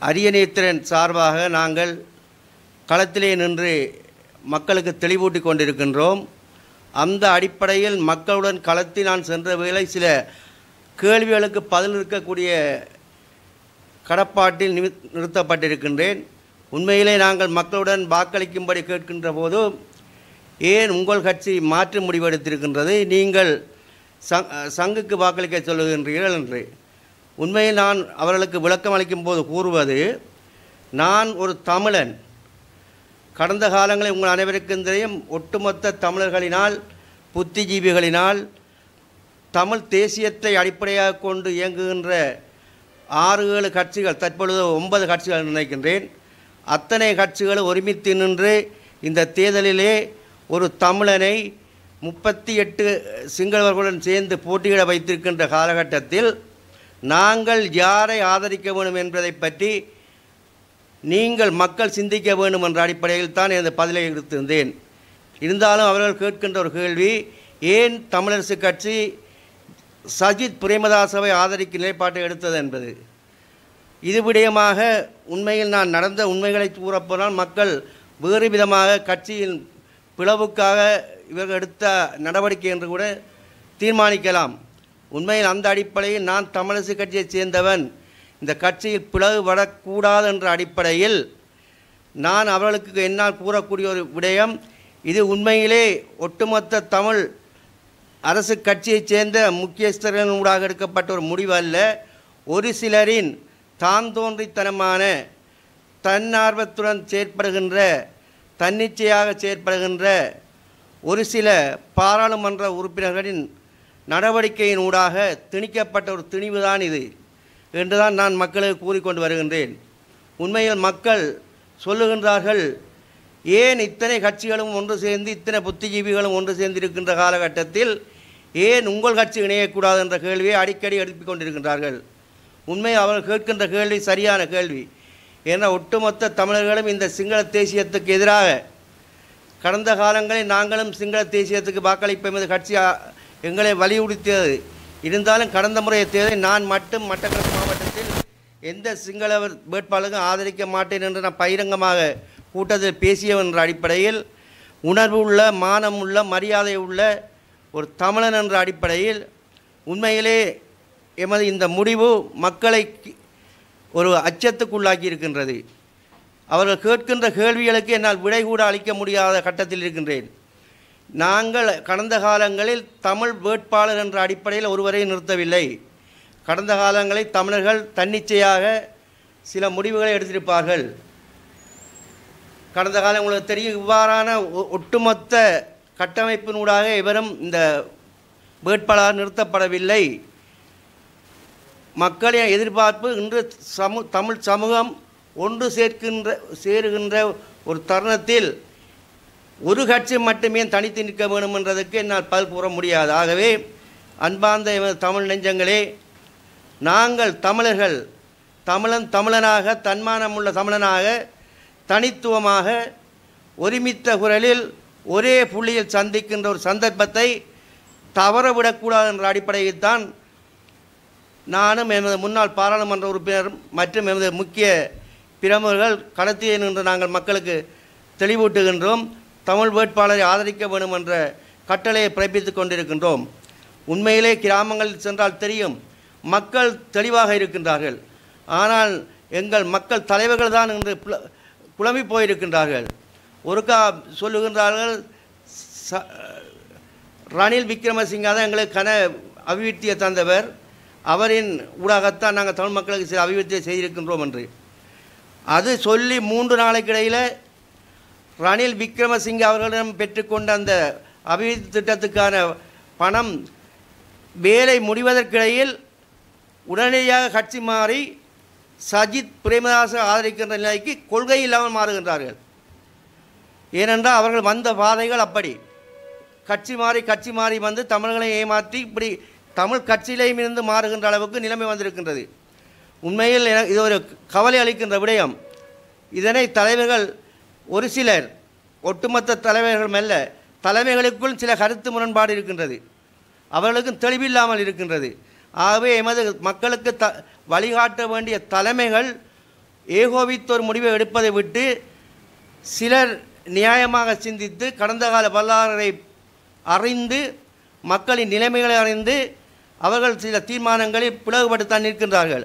அரியநேத்திரன் சார்பாக நாங்கள் களத்திலே நின்று மக்களுக்கு தெளிவூட்டி கொண்டிருக்கின்றோம். அந்த அடிப்படையில் மக்களுடன் களத்தில் நான் சென்ற வேளை சில கேள்விகளுக்கு பதில் இருக்கக்கூடிய கடப்பாட்டில் நிறுத்தப்பட்டிருக்கின்றேன். உண்மையிலே நாங்கள் மக்களுடன் வாக்களிக்கும்படி கேட்கின்ற போது, ஏன் உங்கள் கட்சி மாற்று முடிவெடுத்திருக்கின்றது, நீங்கள் சங்குக்கு வாக்களிக்க சொல்லுகின்றீர்கள் என்று. உண்மையில் நான் அவர்களுக்கு விளக்கம் அளிக்கும் போது கூறுவது, நான் ஒரு தமிழன். கடந்த காலங்களில் உங்கள் அனைவருக்கும் தெரியும், ஒட்டுமொத்த தமிழர்களினால், புத்திஜீவிகளினால், தமிழ் தேசியத்தை அடிப்படையாக கொண்டு இயங்குகின்ற 6-7 கட்சிகள், தற்பொழுது 9 கட்சிகள் நினைக்கின்றேன், அத்தனை கட்சிகளும் ஒருமித்து நின்று இந்த தேர்தலிலே ஒரு தமிழனை 38 சிங்களவர்களுடன் சேர்ந்து போட்டியிட வைத்திருக்கின்ற காலகட்டத்தில் நாங்கள் யாரை ஆதரிக்க வேண்டும் என்பதை பற்றி நீங்கள் மக்கள் சிந்திக்க வேண்டும் என்ற அடிப்படையில் தான் எனது பதிலை எடுத்திருந்தேன். இருந்தாலும் அவர்கள் கேட்கின்ற ஒரு கேள்வி, ஏன் தமிழரசு கட்சி சஜித் பிரேமதாசவை ஆதரிக்கும் நிலைப்பாட்டை எடுத்தது என்பது. இது விடயமாக உண்மையில் நான் நடந்த உண்மைகளை கூறப்போனால் மக்கள் வேறு விதமாக கட்சியின் பிளவுக்காக இவர்கள் எடுத்த நடவடிக்கை என்று கூட தீர்மானிக்கலாம். உண்மையில் அந்த அடிப்படையில் நான் தமிழரசு கட்சியைச் சேர்ந்தவன், இந்த கட்சியில் பிளவுபடக்கூடாது என்ற அடிப்படையில் நான் அவர்களுக்கு என்னால் கூறக்கூடிய ஒரு விடயம், இது உண்மையிலே ஒட்டுமொத்த தமிழ் அரசு கட்சியைச் சேர்ந்த முக்கியஸ்தர்களின் ஊடாக எடுக்கப்பட்ட ஒரு முடிவு அல்ல. ஒரு சிலரின் தான் தோன்றித்தனமான, தன்னார்வத்துடன் செயற்படுகின்ற, தன்னிச்சையாக செயற்படுகின்ற ஒரு சில பாராளுமன்ற உறுப்பினர்களின் நடவடிக்கையின் ஊடாக திணிக்கப்பட்ட ஒரு திணிவுதான் இது என்றுதான் நான் மக்களுக்கு கூறிக்கொண்டு வருகின்றேன். உண்மையில் மக்கள் சொல்லுகின்றார்கள், ஏன் இத்தனை கட்சிகளும் ஒன்று சேர்ந்து, இத்தனை புத்திஜீவிகளும் ஒன்று சேர்ந்திருக்கின்ற காலகட்டத்தில் ஏன் உங்கள் கட்சி இணையக்கூடாது என்ற கேள்வியை அடிக்கடி எழுப்பிக் கொண்டிருக்கின்றார்கள். உண்மை அவர்கள் கேட்கின்ற கேள்வி சரியான கேள்வி. ஏன்னா ஒட்டுமொத்த தமிழர்களும் இந்த சிங்கள தேசியத்துக்கு எதிராக, கடந்த காலங்களில் நாங்களும் சிங்கள தேசியத்துக்கு வாக்களிப்போம் என்று கட்சி எங்களை வலியுறுத்தியது. இருந்தாலும் கடந்த முறையை தேர்தலில் நான் மட்டும் மட்டக்களப்பு மாவட்டத்தில் எந்த சிங்கள வேட்பாளருக்கும் ஆதரிக்க மாட்டேன் என்று நான் பகிரங்கமாக கூட்டத்தில் பேசியவன் என்ற அடிப்படையில், உணர்வு உள்ள, மானம் உள்ள, மரியாதை உள்ள ஒரு தமிழன் என்ற அடிப்படையில் உண்மையிலே எமது இந்த முடிவு மக்களை ஒரு அச்சத்துக்குள்ளாக்கி இருக்கின்றது. அவர்கள் கேட்கின்ற கேள்விகளுக்கு என்னால் விடை கூட அளிக்க முடியாத கட்டத்தில் இருக்கின்றேன். நாங்கள் கடந்த காலங்களில் தமிழ் வேட்பாளர் என்ற அடிப்படையில் ஒருவரை நிறுத்தவில்லை. கடந்த காலங்களில் தமிழர்கள் தன்னிச்சையாக சில முடிவுகளை எடுத்திருப்பார்கள். கடந்த காலம் உங்களுக்கு தெரியும், இவ்வாறான ஒட்டுமொத்த கட்டமைப்பினூடாக இவரும் இந்த வேட்பாளர் நிறுத்தப்படவில்லை. மக்களின் எதிர்பார்ப்பு இன்று தமிழ் சமூகம் ஒன்று சேருகின்ற ஒரு தருணத்தில் ஒரு கட்சி மட்டுமே தனித்து நிற்க வேண்டும் என்றதுக்கு என்னால் பதில் கூற முடியாது. ஆகவே அன்பார்ந்த தமிழ் நெஞ்சங்களே, நாங்கள் தமிழர்கள் தமிழனாக, தன்மானமுள்ள தமிழனாக, தனித்துவமாக, ஒருமித்த குரலில் ஒரே புள்ளியில் சந்திக்கின்ற ஒரு சந்தர்ப்பத்தை தவறவிடக்கூடாது என்ற அடிப்படையில் தான் நானும் எமது முன்னாள் பாராளுமன்ற உறுப்பினர் மற்றும் எமது முக்கிய பிரமுகர்கள் களத்தில் நின்று நாங்கள் மக்களுக்கு தெளிவூட்டுகின்றோம். தமிழ் வேட்பாளரை ஆதரிக்க வேண்டும் என்ற கட்டளையை பிறப்பித்துக் கொண்டிருக்கின்றோம். உண்மையிலே கிராமங்களில் சென்றால் தெரியும், மக்கள் தெளிவாக இருக்கின்றார்கள். ஆனால் எங்கள் மக்கள் தலைவர்கள் தான் இன்று குழம்பி போயிருக்கின்றார்கள். ஒருக்கா சொல்லுகின்றார்கள், ரணில் விக்ரமசிங்கா தான் எங்களுக்கு அபிவிருத்தியை தந்தவர், அவரின் ஊடாகத்தான் நாங்கள் தமிழ் மக்களுக்கு சில அபிவிருத்தியை செய்திருக்கின்றோம் என்று. அது சொல்லி 3 நாளைக்கு இடையில் ரணில் விக்ரமசிங்கே அவர்களிடம் பெற்றுக்கொண்ட அந்த அபிவிருத்தி திட்டத்துக்கான பணம் வேலை முடிவதற்கிடையில் உடனடியாக கட்சி மாறி சஜித் பிரேமதாச ஆதரிக்கின்ற நிலைக்கு கொள்கை இல்லாமல் மாறுகின்றார்கள். ஏனென்றால் அவர்கள் வந்த பாதைகள் அப்படி கட்சி மாறி வந்து தமிழர்களை ஏமாற்றி இப்படி தமிழ் கட்சியிலேயும் இருந்து மாறுகின்ற அளவுக்கு நிலைமை வந்திருக்கின்றது. உண்மையில் இது ஒரு கவலை அளிக்கின்ற விடயம். இதனை தலைவர்கள் ஒரு சிலர், ஒட்டுமொத்த தலைவர்கள் அல்ல, தலைமைகளுக்குள் சில கருத்து முரண்பாடு இருக்கின்றது, அவர்களுக்கும் தெளிவில்லாமல் இருக்கின்றது. ஆகவே எமது மக்களுக்கு வழிகாட்ட வேண்டிய தலைமைகள் ஏகோபித்த ஒரு முடிவை எடுப்பதை விட்டு சிலர் நியாயமாக சிந்தித்து கடந்த கால வரலாறை அறிந்து மக்களின் நிலைமைகளை அறிந்து அவர்கள் சில தீர்மானங்களை பிளவுபடுத்தான் நிற்கின்றார்கள்.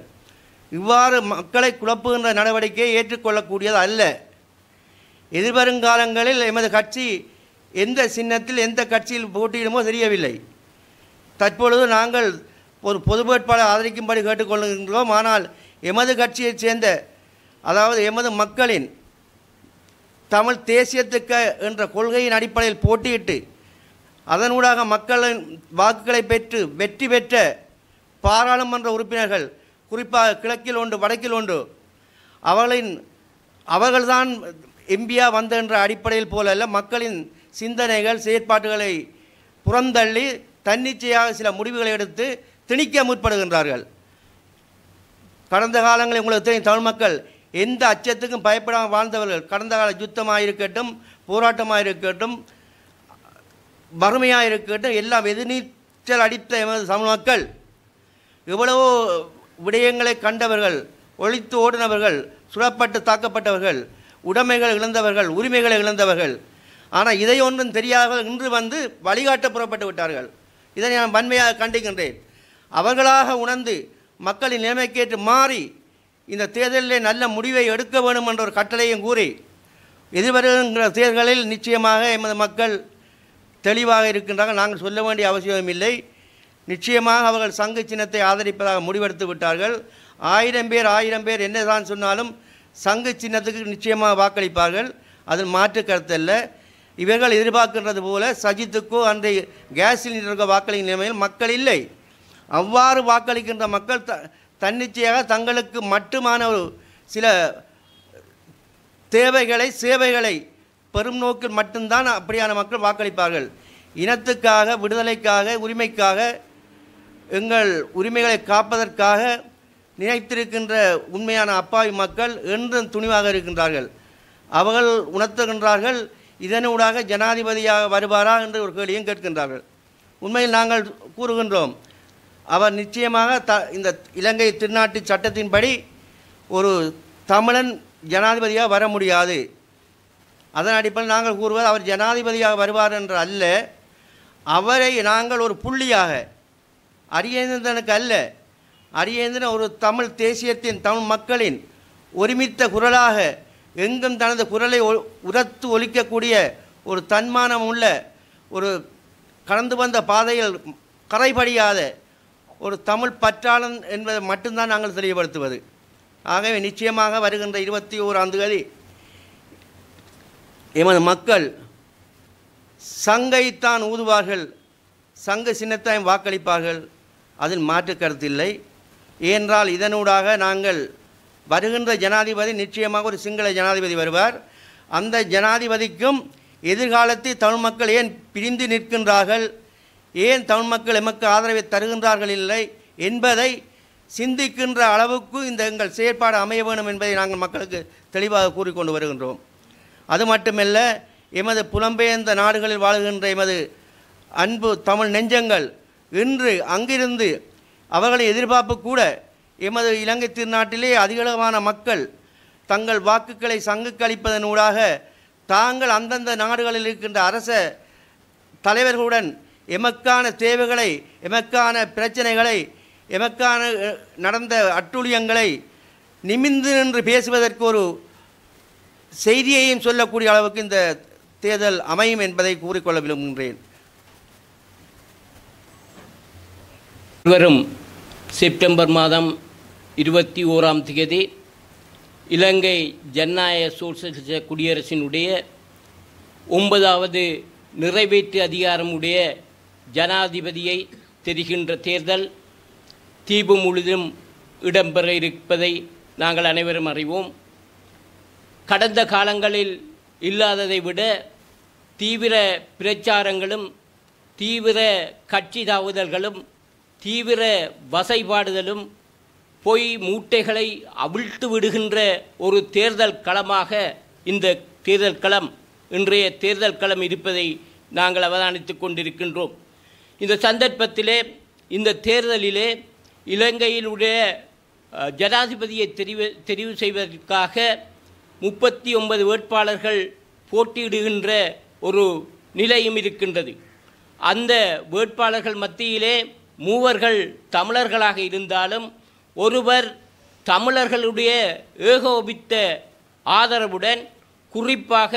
இவ்வாறு மக்களை குழப்புகின்ற நடவடிக்கையை ஏற்றுக்கொள்ளக்கூடியது அல்ல. எதிர்வருங்காலங்களில் எமது கட்சி எந்த சின்னத்தில் எந்த கட்சியில் போட்டியிடுமோ தெரியவில்லை. தற்பொழுது நாங்கள் ஒரு பொது வேட்பாளர் ஆதரிக்கும்படி கேட்டுக்கொள்கின்றோம். ஆனால் எமது கட்சியைச் சேர்ந்த, அதாவது எமது மக்களின் தமிழ் தேசியத்துக்கு என்ற கொள்கையின் அடிப்படையில் போட்டியிட்டு அதனூடாக மக்களின் வாக்குகளை பெற்று வெற்றி பெற்ற பாராளுமன்ற உறுப்பினர்கள், குறிப்பாக கிழக்கில் ஒன்று வடக்கில் ஒன்று, அவர்கள்தான் எம்பியா வந்த என்ற அடிப்படையில் போலல்ல, மக்களின் சிந்தனைகள் செயற்பாட்டுகளை புறந்தள்ளி தன்னிச்சையாக சில முடிவுகளை எடுத்து திணிக்க முற்படுகின்றார்கள். கடந்த காலங்களில் உங்களுக்கு தெரியும், தமிழ் மக்கள் எந்த அச்சத்துக்கும் பயப்படாமல் வாழ்ந்தவர்கள். கடந்த கால யுத்தமாக இருக்கட்டும், போராட்டமாக இருக்கட்டும், வறுமையாக இருக்கட்டும், எல்லாம் எதிர்நீச்சல் அடித்த எமது தமிழ் மக்கள் எவ்வளவோ விடயங்களை கண்டவர்கள், ஒழித்து ஓடினவர்கள், சுடப்பட்டு தாக்கப்பட்டவர்கள், உடைமைகள் இழந்தவர்கள், உரிமைகளை இழந்தவர்கள். ஆனால் இதை ஒன்றும் தெரியாதவர்கள் இன்று வந்து வழிகாட்ட புறப்பட்டு விட்டார்கள். இதை நான் வன்மையாக கண்டிக்கின்றேன். அவர்களாக உணர்ந்து மக்களின் நிலைமைக்கேற்று மாறி இந்த தேர்தலிலே நல்ல முடிவை எடுக்க வேண்டும் என்ற ஒரு கட்டளையும் கூறி எதிர்வருகின்ற தேர்தலில் நிச்சயமாக எமது மக்கள் தெளிவாக இருக்கின்றார்கள். நாங்கள் சொல்ல வேண்டிய அவசியம் இல்லை. நிச்சயமாக அவர்கள் சங்கு சின்னத்தை ஆதரிப்பதாக முடிவெடுத்து விட்டார்கள். 1000 பேர் என்னதான் சொன்னாலும் சங்கு சின்னத்துக்கு நிச்சயமாக வாக்களிப்பார்கள். அதில் மாற்று கருத்தல்ல. இவர்கள் எதிர்பார்க்கின்றது போல சஜித்துக்கோ அன்றைய கேஸ் சிலிண்டருக்கு வாக்களிக்கும் நிலைமையில் மக்கள் இல்லை. அவ்வாறு வாக்களிக்கின்ற மக்கள் தன்னிச்சையாக தங்களுக்கு மட்டுமான ஒரு சில தேவைகளை சேவைகளை பெரும் நோக்கில் மட்டும்தான் அப்படியான மக்கள் வாக்களிப்பார்கள். இனத்துக்காக, விடுதலைக்காக, உரிமைக்காக, எங்கள் உரிமைகளை காப்பதற்காக நினைத்திருக்கின்ற உண்மையான அப்பாவி மக்கள் என்றும் துணிவாக இருக்கின்றார்கள். அவர்கள் உணர்த்துகின்றார்கள், இதனூடாக ஜனாதிபதியாக வருவாரா என்று ஒரு கேள்வியும் கேட்கின்றார்கள். உண்மையில் நாங்கள் கூறுகின்றோம், அவர் நிச்சயமாக இந்த இலங்கை திருநாட்டு சட்டத்தின்படி ஒரு தமிழன் ஜனாதிபதியாக வர முடியாது. அதன் அடிப்படையில் நாங்கள் கூறுவது, அவர் ஜனாதிபதியாக வருவார் என்று அல்ல, அவரை நாங்கள் ஒரு புள்ளியாக, அரியேந்திரனுக்கு அல்ல, அரியேந்திரன் ஒரு தமிழ் தேசியத்தின், தமிழ் மக்களின் ஒருமித்த குரலாக எங்கும் தனது குரலை உரத்து ஒலிக்கக்கூடிய ஒரு தன்மானம் உள்ள, ஒரு கடந்து வந்த பாதையில் கரைபடியாத ஒரு தமிழ் பற்றாளன் என்பதை மட்டும்தான் நாங்கள் தெளிவுபடுத்துவது. ஆகவே நிச்சயமாக வருகின்ற 21ஆம் தேதி எமது மக்கள் சங்கைத்தான் ஊதுவார்கள், சங்க சின்னத்தையும் வாக்களிப்பார்கள். அதில் மாற்று கருத்தில்லை. ஏனென்றால் இதனூடாக நாங்கள் வருகின்ற ஜனாதிபதி நிச்சயமாக ஒரு சிங்கள ஜனாதிபதி வருவார். அந்த ஜனாதிபதிக்கும் எதிர்காலத்தில் தமிழ் மக்கள் ஏன் பிரிந்து நிற்கின்றார்கள், ஏன் தமிழ் மக்கள் எமக்கு ஆதரவை தருகின்றார்கள் இல்லை என்பதை சிந்திக்கின்ற அளவுக்கு இந்த எங்கள் செயற்பாடு அமைய வேண்டும் என்பதை நாங்கள் மக்களுக்கு தெளிவாக கூறிக்கொண்டு வருகின்றோம். அது மட்டுமல்ல, எமது புலம்பெயர்ந்த நாடுகளில் வாழ்கின்ற எமது அன்பு தமிழ் நெஞ்சங்கள் இன்று அங்கிருந்து அவர்களின் எதிர்பார்ப்பு கூட, எமது இலங்கை திருநாட்டிலே அதிகளவான மக்கள் தங்கள் வாக்குகளை சங்குக்கு அளிப்பதனூடாக தாங்கள் அந்தந்த நாடுகளில் இருக்கின்ற அரச தலைவர்களுடன் எமக்கான தேவைகளை, எமக்கான பிரச்சனைகளை, எமக்கான நடந்த அட்டூழியங்களை நிமிர்ந்து நின்று பேசுவதற்கு ஒரு செய்தியையும் சொல்லக்கூடிய அளவுக்கு இந்த தேர்தல் அமையும் என்பதை கூறிக்கொள்ள விரும்புகின்றேன். வரும் செப்டம்பர் மாதம் 21ஆம் தேதி இலங்கை ஜனநாயக சோசலிச குடியரசினுடைய 9வது நிறைவேற்று அதிகாரமுடைய ஜனாதிபதியை தெரிகின்ற தேர்தல் தீவு முழுதும் இடம்பெற இருப்பதை நாங்கள் அனைவரும் அறிவோம். கடந்த காலங்களில் இல்லாததை விட தீவிர பிரச்சாரங்களும் தீவிர கட்சி தாவுதல்களும் தீவிர வசைபாடுதலும் பொய் மூட்டைகளை அவிழ்த்து விடுகின்ற ஒரு தேர்தல் களமாக இந்த தேர்தல் களம் இன்றைய தேர்தல் களம் இருப்பதை நாங்கள் அவதானித்து கொண்டிருக்கின்றோம். இந்த சந்தர்ப்பத்திலே இந்த தேர்தலிலே இலங்கையினுடைய ஜனாதிபதியை தெரிவு செய்வதற்காக 39 வேட்பாளர்கள் போட்டியிடுகின்ற ஒரு நிலையும் இருக்கின்றது. அந்த வேட்பாளர்கள் மத்தியிலே 3 தமிழர்களாக இருந்தாலும் ஒருவர் தமிழர்களுடைய ஏகோபித்த ஆதரவுடன் குறிப்பாக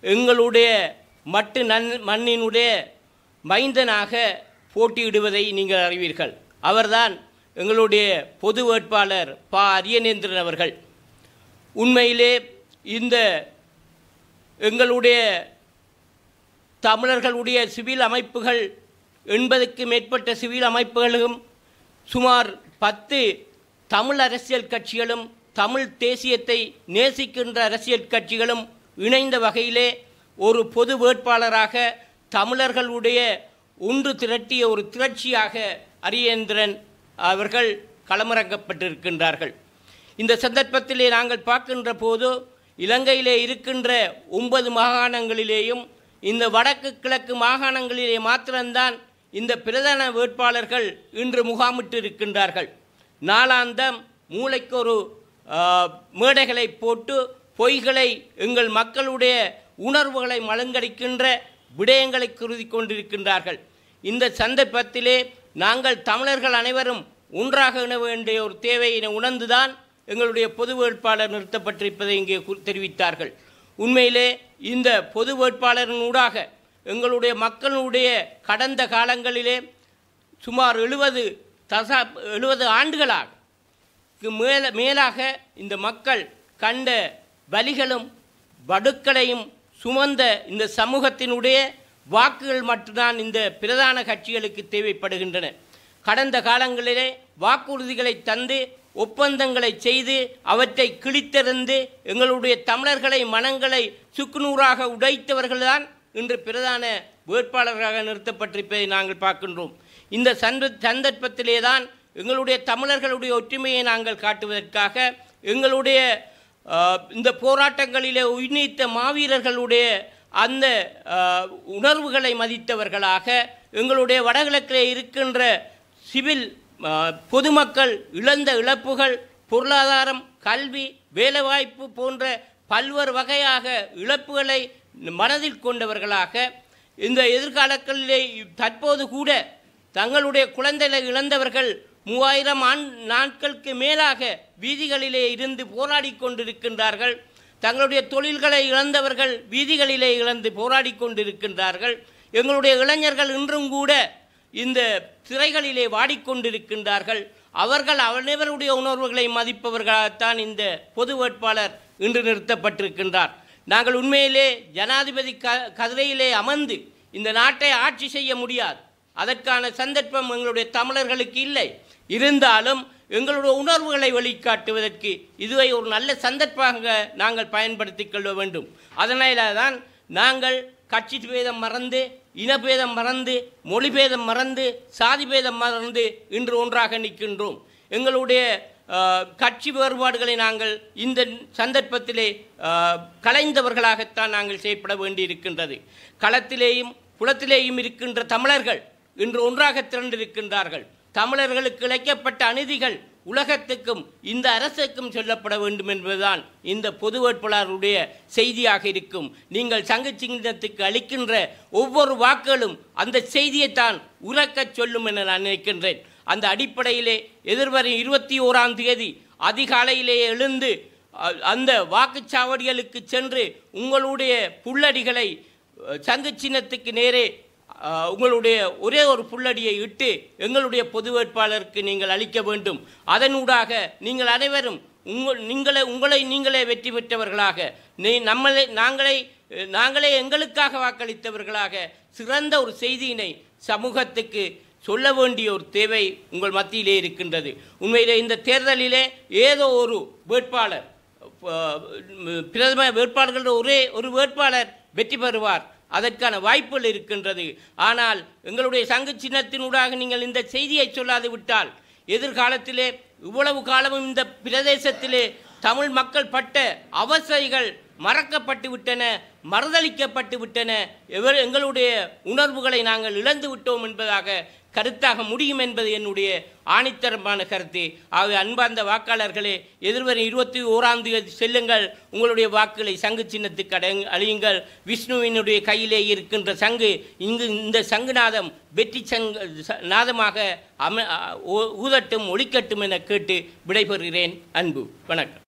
எங்களுடைய மட்டு மண்ணினுடைய மைந்தனாக போட்டியிடுவதை நீங்கள் அறிவீர்கள். அவர்தான் எங்களுடைய பொது வேட்பாளர் பா. அரியநேந்திரன் அவர்கள். உண்மையிலே இந்த எங்களுடைய தமிழர்களுடைய சிவில் அமைப்புகள் 80க்கு மேற்பட்ட சிவில் அமைப்புகளும் சுமார் 10 தமிழ் அரசியல் கட்சிகளும் தமிழ் தேசியத்தை நேசிக்கின்ற அரசியல் கட்சிகளும் இணைந்த வகையிலே ஒரு பொது வேட்பாளராக தமிழர்களுடைய ஒன்று திரட்டிய ஒரு திரட்சியாக அரியேந்திரன் அவர்கள் களமிறக்கப்பட்டிருக்கின்றார்கள். இந்த சந்தர்ப்பத்திலே நாங்கள் பார்க்கின்ற போது இலங்கையிலே இருக்கின்ற 9 மாகாணங்களிலேயும் இந்த வடக்கு கிழக்கு மாகாணங்களிலே மாத்திரம்தான் இந்த பிரதான வேட்பாளர்கள் இன்று முகாமிட்டு இருக்கின்றார்கள். நாளாந்தம் மூளைக்கு ஒரு மேடைகளை போட்டு பொய்களை எங்கள் மக்களுடைய உணர்வுகளை மழுங்கடிக்கின்ற விடயங்களை குருதி கொண்டிருக்கின்றார்கள். இந்த சந்தர்ப்பத்திலே நாங்கள் தமிழர்கள் அனைவரும் ஒன்றாக இண வேண்டிய ஒரு தேவையினை உணர்ந்துதான் எங்களுடைய பொது வேட்பாளர் நிறுத்தப்பட்டிருப்பதை இங்கே தெரிவித்தார்கள். உண்மையிலே இந்த பொது வேட்பாளரின் ஊடாக எங்களுடைய மக்களுடைய கடந்த காலங்களிலே சுமார் 70 ஆண்டுகளாக மேலாக இந்த மக்கள் கண்ட வலிகளும் வடுக்களையும் சுமந்த இந்த சமூகத்தினுடைய வாக்குகள் மட்டும்தான் இந்த பிரதான கட்சிகளுக்கு தேவைப்படுகின்றன. கடந்த காலங்களிலே வாக்குறுதிகளை தந்து ஒப்பந்தங்களை செய்து அவற்றை கிழித்தெறிந்து எங்களுடைய தமிழர்களை மனங்களை சுக்குநூறாக உடைத்தவர்கள்தான் இன்று பிரதான வேட்பாளராக நிறுத்தப்பட்டிருப்பதை நாங்கள் பார்க்கின்றோம். இந்த சந்தர்ப்பத்திலே தான் எங்களுடைய தமிழர்களுடைய ஒற்றுமையை நாங்கள் காட்டுவதற்காக எங்களுடைய இந்த போராட்டங்களிலே உயிர்நீத்த மாவீரர்களுடைய அந்த உணர்வுகளை மதித்தவர்களாக எங்களுடைய வடகிழக்கிலே இருக்கின்ற சிவில் பொதுமக்கள் இழந்த இழப்புகள் பொருளாதாரம் கல்வி வேலைவாய்ப்பு போன்ற பல்வேறு வகையாக இழப்புகளை மனதில் கொண்டவர்களாக இந்த எதிர்காலங்களிலே தற்போது கூட தங்களுடைய குழந்தைகளை இழந்தவர்கள் 3000 நாட்களுக்கு மேலாக வீதிகளிலே இருந்து போராடி கொண்டிருக்கின்றார்கள். தங்களுடைய தொழில்களை இழந்தவர்கள் வீதிகளிலே இழந்து போராடி கொண்டிருக்கின்றார்கள். எங்களுடைய இளைஞர்கள் இன்றும் கூட இந்த சிறைகளிலே வாடிக்கொண்டிருக்கின்றார்கள். அவர்கள் அனைவருடைய உணர்வுகளை மதிப்பவர்களாகத்தான் இந்த பொது வேட்பாளர் இன்று நிறுத்தப்பட்டிருக்கின்றார். நாங்கள் உண்மையிலே ஜனாதிபதி கதிரையிலே அமர்ந்து இந்த நாட்டை ஆட்சி செய்ய முடியாது. அதற்கான சந்தர்ப்பம் எங்களுடைய தமிழர்களுக்கு இல்லை. இருந்தாலும் எங்களுடைய உணர்வுகளை வெளிக்காட்டுவதற்கு இதுவை ஒரு நல்ல சந்தர்ப்பமாக நாங்கள் பயன்படுத்தி கொள்ள வேண்டும். அதனால தான் நாங்கள் கட்சி பேதம் மறந்து இனபேதம் மறந்து மொழிபேதம் மறந்து சாதி பேதம் மறந்து இன்று ஒன்றாக நிற்கின்றோம். எங்களுடைய கட்சி வேறுபாடுகளை நாங்கள் இந்த சந்தர்ப்பத்திலே கலைந்தவர்களாகத்தான் நாங்கள் செயற்பட வேண்டியிருக்கின்றது. களத்திலேயும் புலத்திலேயும் இருக்கின்ற தமிழர்கள் இன்று ஒன்றாக திரண்டிருக்கின்றார்கள். தமிழர்களுக்கு இழைக்கப்பட்ட அநீதிகள் உலகத்துக்கும் இந்த அரசுக்கும் சொல்லப்பட வேண்டும் என்பதுதான் இந்த பொது வேட்பாளருடைய செய்தியாக இருக்கும். நீங்கள் சங்கு சின்னத்துக்கு அளிக்கின்ற ஒவ்வொரு வாக்குகளும் அந்த செய்தியைத்தான் உரக்கச் சொல்லும் என நான் நினைக்கின்றேன். அந்த அடிப்படையிலே எதிர்வரும் 21ஆம் தேதி அதிகாலையிலே எழுந்து அந்த வாக்குச்சாவடிகளுக்கு சென்று உங்களுடைய புல்லடிகளை சங்கு சின்னத்துக்கு நேரே உங்களுடைய ஒரே ஒரு புல்லடியை இட்டு எங்களுடைய பொது வேட்பாளருக்கு நீங்கள் அளிக்க வேண்டும். அதனூடாக நீங்கள் அனைவரும் உங்களை நீங்களே வெற்றி பெற்றவர்களாக நாங்களே நாங்களே எங்களுக்காக வாக்களித்தவர்களாக சிறந்த ஒரு செய்தியினை சமூகத்துக்கு சொல்ல வேண்டிய ஒரு தேவை உங்கள் மத்தியிலே இருக்கின்றது. உண்மையிலே இந்த தேர்தலிலே ஏதோ ஒரு வேட்பாளர், பிரதம வேட்பாளர்கள் ஒரே ஒரு வேட்பாளர் வெற்றி பெறுவார், அதற்கான வாய்ப்புகள் இருக்கின்றது. ஆனால் எங்களுடைய சங்கு சின்னத்தினூடாக நீங்கள் இந்த செய்தியை சொல்லாது விட்டால் எதிர்காலத்திலே இவ்வளவு காலமும் இந்த பிரதேசத்திலே தமிழ் மக்கள் பட்ட அவஸ்தைகள் மறக்கப்பட்டு விட்டன, மறுதளிக்கப்பட்டு விட்டன. எங்களுடைய உணர்வுகளை நாங்கள் இழந்து விட்டோம் என்பதாக கருத்தாக முடியும் என்பது என்னுடைய ஆணித்தரமான கருத்து. ஆகவே அன்பார்ந்த வாக்காளர்களே, எதிர்வரும் 21ஆம் தேதி செல்லுங்கள், உங்களுடைய வாக்குகளை சங்கு சின்னத்துக்கு அழியுங்கள். விஷ்ணுவினுடைய கையிலே இருக்கின்ற சங்கு, இங்கு இந்த சங்குநாதம் வெற்றி நாதமாக ஊதட்டும் ஒழிக்கட்டும் என கேட்டு விடைபெறுகிறேன். அன்பு வணக்கம்.